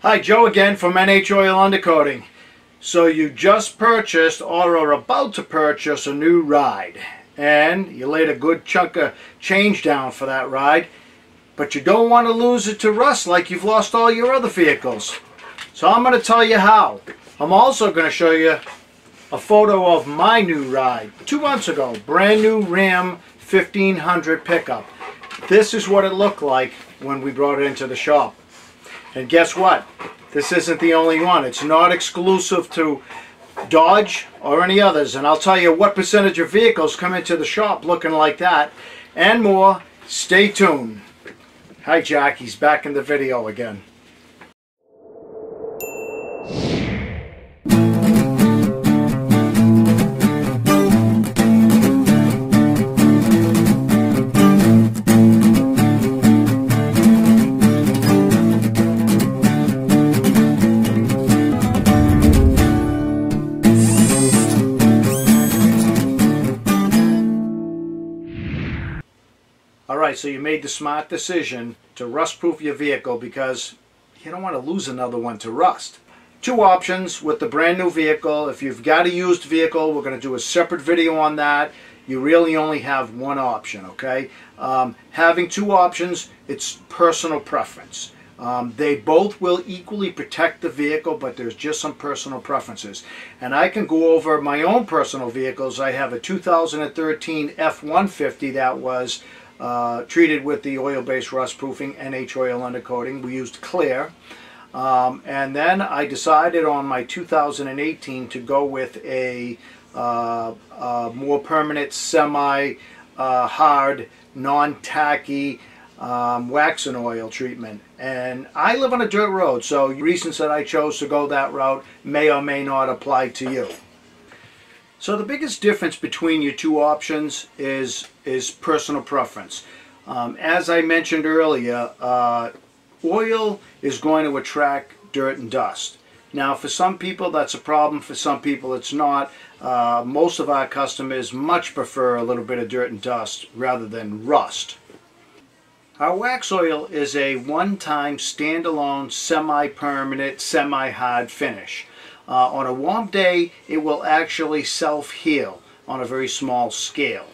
Hi, Joe again from NH Oil Undercoating. So you just purchased or are about to purchase a new ride, and you laid a good chunk of change down for that ride, but you don't want to lose it to rust like you've lost all your other vehicles. So I'm going to tell you how. I'm also going to show you a photo of my new ride 2 months ago, brand new Ram 1500 pickup. This is what it looked like when we brought it into the shop. And guess what? This isn't the only one. It's not exclusive to Dodge or any others. And I'll tell you what percentage of vehicles come into the shop looking like that and more. Stay tuned. Hi, Jack. He's back in the video again. Alright, so you made the smart decision to rust-proof your vehicle because you don't want to lose another one to rust. Two options with the brand new vehicle. If you've got a used vehicle, we're going to do a separate video on that. You really only have one option, okay? Having two options, it's personal preference. They both will equally protect the vehicle, but there's just some personal preferences. And I can go over my own personal vehicles. I have a 2013 F-150 that was treated with the oil-based rust proofing NH Oil Undercoating. We used clear. And then I decided on my 2018 to go with a more permanent, semi-hard, non-tacky wax and oil treatment. And I live on a dirt road, so reasons that I chose to go that route may or may not apply to you. So the biggest difference between your two options is personal preference. As I mentioned earlier, oil is going to attract dirt and dust. Now, for some people that's a problem, for some people it's not. Most of our customers much prefer a little bit of dirt and dust rather than rust. Our wax oil is a one-time standalone semi-permanent, semi-hard finish. On a warm day, it will actually self-heal on a very small scale.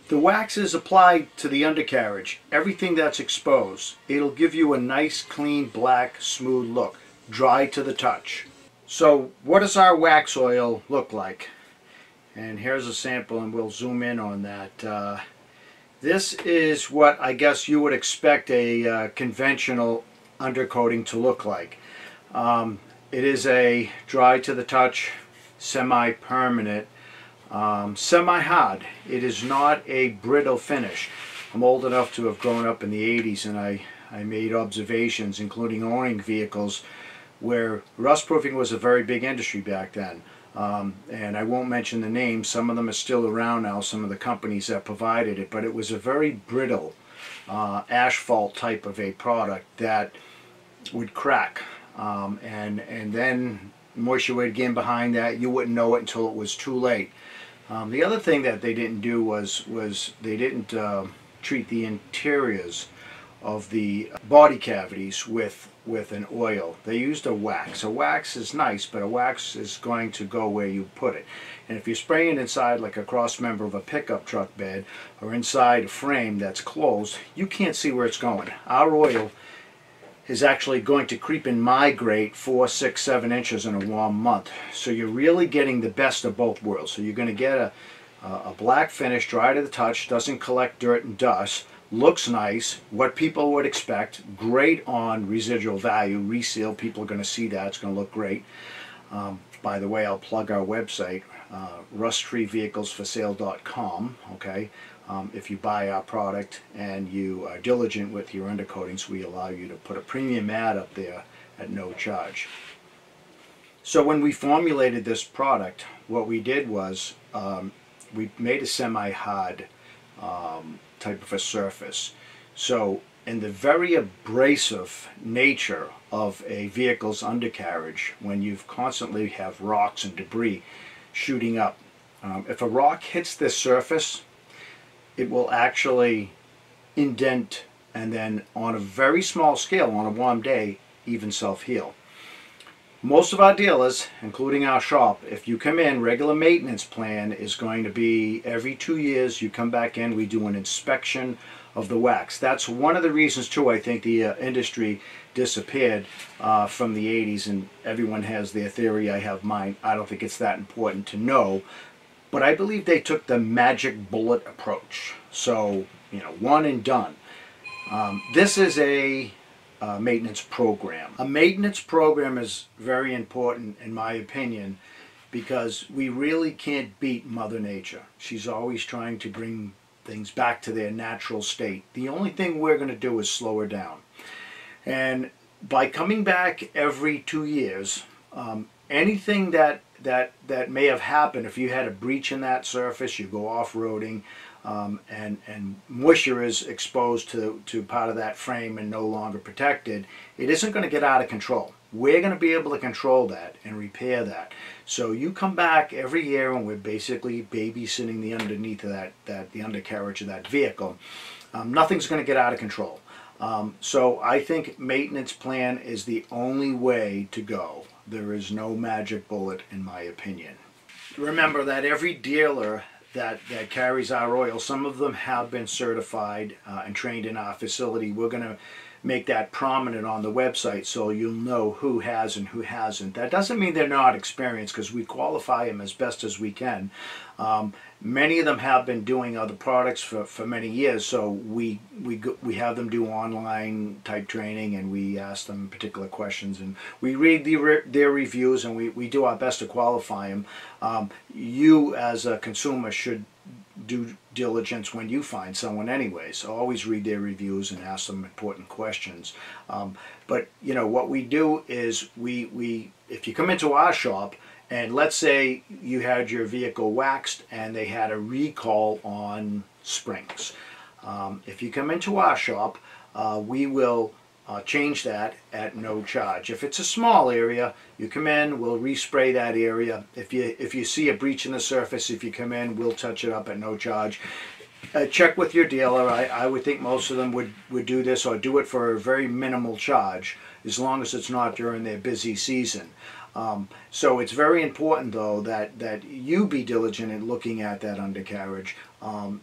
The wax is applied to the undercarriage, everything that's exposed. It'll give you a nice, clean, black, smooth look, dry to the touch. So what does our wax oil look like? And here's a sample, and we'll zoom in on that. This is what I guess you would expect a conventional undercoating to look like. It is a dry to the touch, semi-permanent, semi-hard. It is not a brittle finish. I'm old enough to have grown up in the 80s, and I made observations, including owning vehicles, where rust proofing was a very big industry back then. And I won't mention the names. Some of them are still around now, some of the companies that provided it, but it was a very brittle asphalt type of a product that would crack. And then moisture would get in behind that. You wouldn't know it until it was too late. The other thing that they didn't do was they didn't treat the interiors of the body cavities with an oil. They used a wax. A wax is nice, but a wax is going to go where you put it. And if you're spraying inside like a cross member of a pickup truck bed or inside a frame that's closed, you can't see where it's going. Our oil is actually going to creep and migrate 4, 6, 7 inches in a warm month. So you're really getting the best of both worlds. So you're going to get a black finish, dry to the touch, doesn't collect dirt and dust, looks nice, what people would expect, great on residual value, reseal, people are going to see that, it's going to look great. By the way, I'll plug our website, rustfreevehiclesforsale.com, okay? If you buy our product and you are diligent with your undercoatings, we allow you to put a premium ad up there at no charge. So when we formulated this product, what we did was we made a semi-hard type of a surface. So in the very abrasive nature of a vehicle's undercarriage, when you constantly have rocks and debris shooting up, if a rock hits this surface, it will actually indent, and then on a very small scale, on a warm day, even self-heal. Most of our dealers, including our shop, if you come in, regular maintenance plan is going to be every 2 years you come back in, we do an inspection of the wax. That's one of the reasons too I think the industry disappeared from the 80s, and everyone has their theory, I have mine. I don't think it's that important to know, but I believe they took the magic bullet approach. So, you know, one and done. This is a maintenance program. A maintenance program is very important in my opinion because we really can't beat Mother Nature. She's always trying to bring things back to their natural state. The only thing we're going to do is slow her down. And by coming back every 2 years, anything that may have happened, if you had a breach in that surface, you go off-roading, and moisture is exposed to part of that frame and no longer protected, it isn't going to get out of control. We're going to be able to control that and repair that. So you come back every year and we're basically babysitting the underneath of the undercarriage of that vehicle. Nothing's going to get out of control. So I think maintenance plan is the only way to go. There is no magic bullet in my opinion. Remember that every dealer that carries our oil, some of them have been certified and trained in our facility. We're going to make that prominent on the website so you'll know who has and who hasn't. That doesn't mean they're not experienced because we qualify them as best as we can. Many of them have been doing other products for many years, so we have them do online type training and we ask them particular questions and we read their reviews and we do our best to qualify them. You as a consumer should due diligence when you find someone anyway, so always read their reviews and ask them important questions. But you know what we do is if you come into our shop and let's say you had your vehicle waxed and they had a recall on springs, if you come into our shop, we will change that at no charge. If it's a small area, you come in, we'll respray that area. If you see a breach in the surface, if you come in, we'll touch it up at no charge. Check with your dealer. I would think most of them would do this or do it for a very minimal charge as long as it's not during their busy season. So it's very important though that you be diligent in looking at that undercarriage.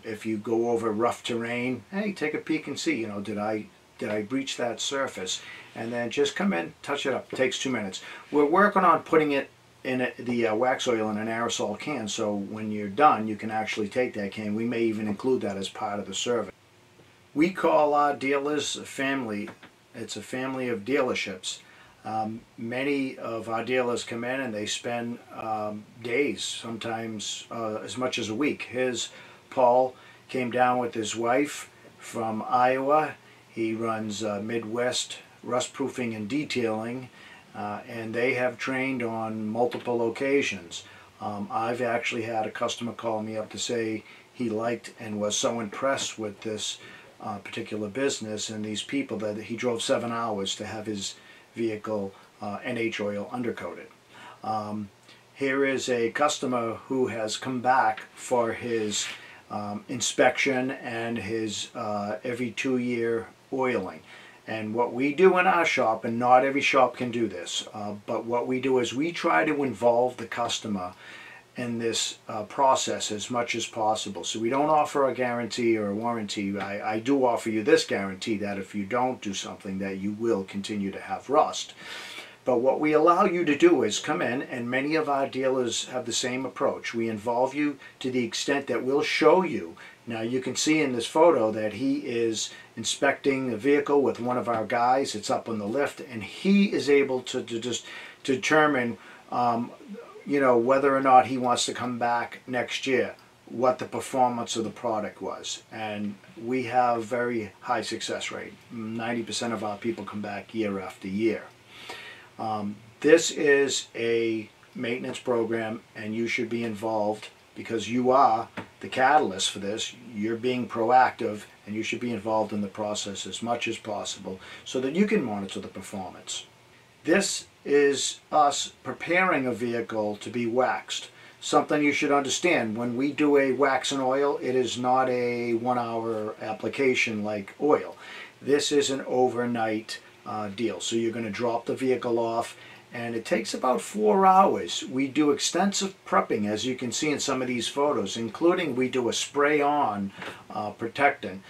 If you go over rough terrain, hey, take a peek and see, you know, did I breach that surface? And then just come in, touch it up. It takes 2 minutes. We're working on putting it in the wax oil in an aerosol can, so when you're done you can actually take that can. We may even include that as part of the service. We call our dealers a family. It's a family of dealerships. Many of our dealers come in and they spend days, sometimes as much as a week. Here's Paul, came down with his wife from Iowa. He runs Midwest Rustproofing and Detailing, and they have trained on multiple occasions. I've actually had a customer call me up to say he liked and was so impressed with this particular business and these people that he drove 7 hours to have his vehicle NH oil undercoated. Here is a customer who has come back for his inspection and his every 2-year oiling. And what we do in our shop, and not every shop can do this, but what we do is we try to involve the customer in this process as much as possible. So we don't offer a guarantee or a warranty. I do offer you this guarantee that if you don't do something that you will continue to have rust. But what we allow you to do is come in, and many of our dealers have the same approach. We involve you to the extent that we'll show you. Now you can see in this photo that he is inspecting the vehicle with one of our guys. It's up on the lift, and he is able to just determine you know, whether or not he wants to come back next year, what the performance of the product was. And we have very high success rate. 90% of our people come back year after year. This is a maintenance program and you should be involved because you are the catalyst for this. You're being proactive and you should be involved in the process as much as possible so that you can monitor the performance. This is us preparing a vehicle to be waxed. Something you should understand, when we do a wax and oil, it is not a 1-hour application like oil. This is an overnight deal. So you're going to drop the vehicle off, and it takes about 4 hours. We do extensive prepping, as you can see in some of these photos, including we do a spray-on protectant.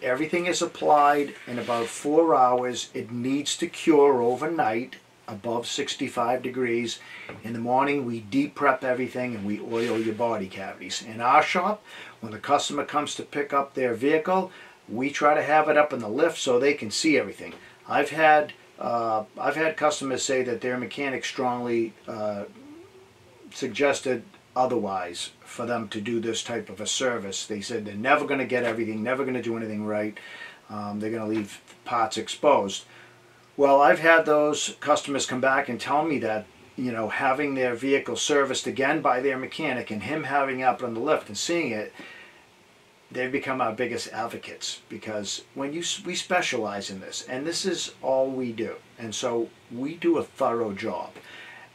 Everything is applied in about 4 hours. It needs to cure overnight above 65 degrees. In the morning, we deep prep everything and we oil your body cavities. In our shop, when the customer comes to pick up their vehicle, we try to have it up in the lift so they can see everything. I've had customers say that their mechanic strongly suggested otherwise for them to do this type of a service. They said they're never going to get everything, never going to do anything right. They're going to leave parts exposed. Well, I've had those customers come back and tell me that, you know, having their vehicle serviced again by their mechanic and him having it up on the lift and seeing it, they've become our biggest advocates, because when we specialize in this, and this is all we do, and so we do a thorough job.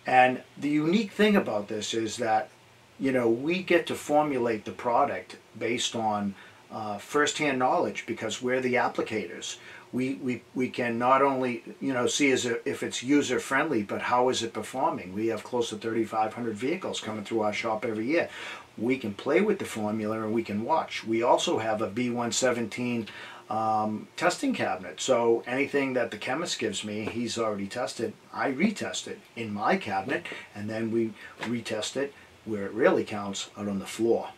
And the unique thing about this is that, you know, we get to formulate the product based on first-hand knowledge, because we're the applicators. We can not only, you know, see if it's user-friendly, but how is it performing. We have close to 3,500 vehicles coming through our shop every year. We can play with the formula and we can watch. We also have a B117 testing cabinet, so anything that the chemist gives me, he's already tested, I retest it in my cabinet, and then we retest it where it really counts, out on the floor.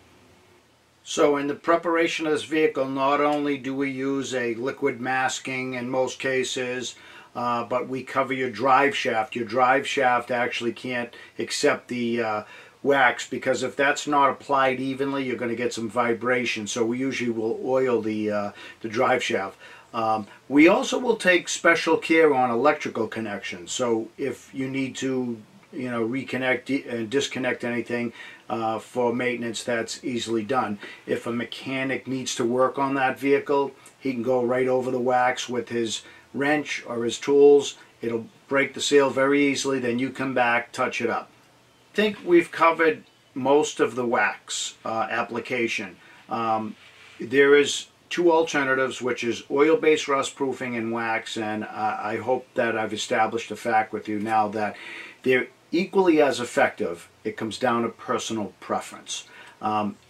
So in the preparation of this vehicle, not only do we use a liquid masking in most cases, but we cover your drive shaft. Your drive shaft actually can't accept the wax, because if that's not applied evenly, you're going to get some vibration. So we usually will oil the drive shaft. We also will take special care on electrical connections. So if you need to, you know, reconnect and disconnect anything for maintenance, that's easily done. If a mechanic needs to work on that vehicle, he can go right over the wax with his wrench or his tools. It'll break the seal very easily. Then you come back, touch it up. I think we've covered most of the wax application. There is two alternatives, which is oil-based rust proofing and wax, and I hope that I've established a fact with you now that they're equally as effective. It comes down to personal preference.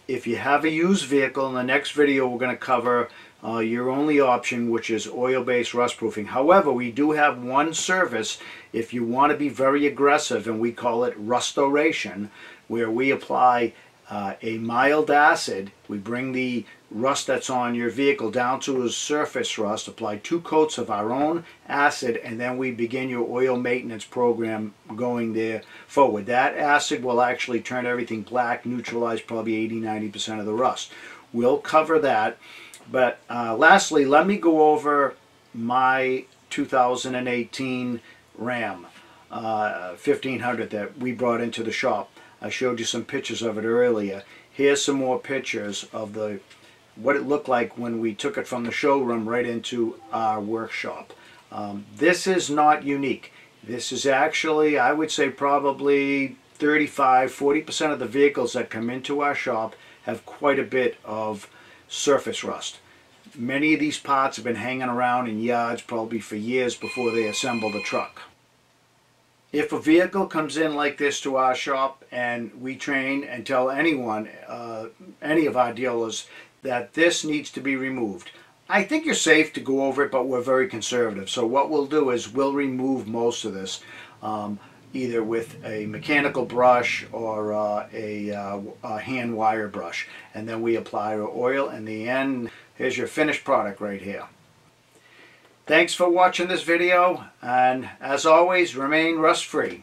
If you have a used vehicle, in the next video we're going to cover your only option, which is oil-based rust proofing. However, we do have one service if you want to be very aggressive, and we call it Rustoration, where we apply a mild acid. We bring the rust that's on your vehicle down to a surface rust, apply 2 coats of our own acid, and then we begin your oil maintenance program going there forward. That acid will actually turn everything black, neutralize probably 80–90% of the rust. We'll cover that. But lastly, let me go over my 2018 Ram 1500 that we brought into the shop. I showed you some pictures of it earlier. Here's some more pictures of what it looked like when we took it from the showroom right into our workshop. This is not unique. This is actually, I would say, probably 35–40% of the vehicles that come into our shop have quite a bit of surface rust. Many of these parts have been hanging around in yards probably for years before they assemble the truck. If a vehicle comes in like this to our shop, and we train and tell anyone, any of our dealers, that this needs to be removed, I think you're safe to go over it, but we're very conservative. So what we'll do is we'll remove most of this, either with a mechanical brush or a hand wire brush, and then we apply our oil. In the end, here's your finished product right here. Thanks for watching this video, and as always, remain rust free.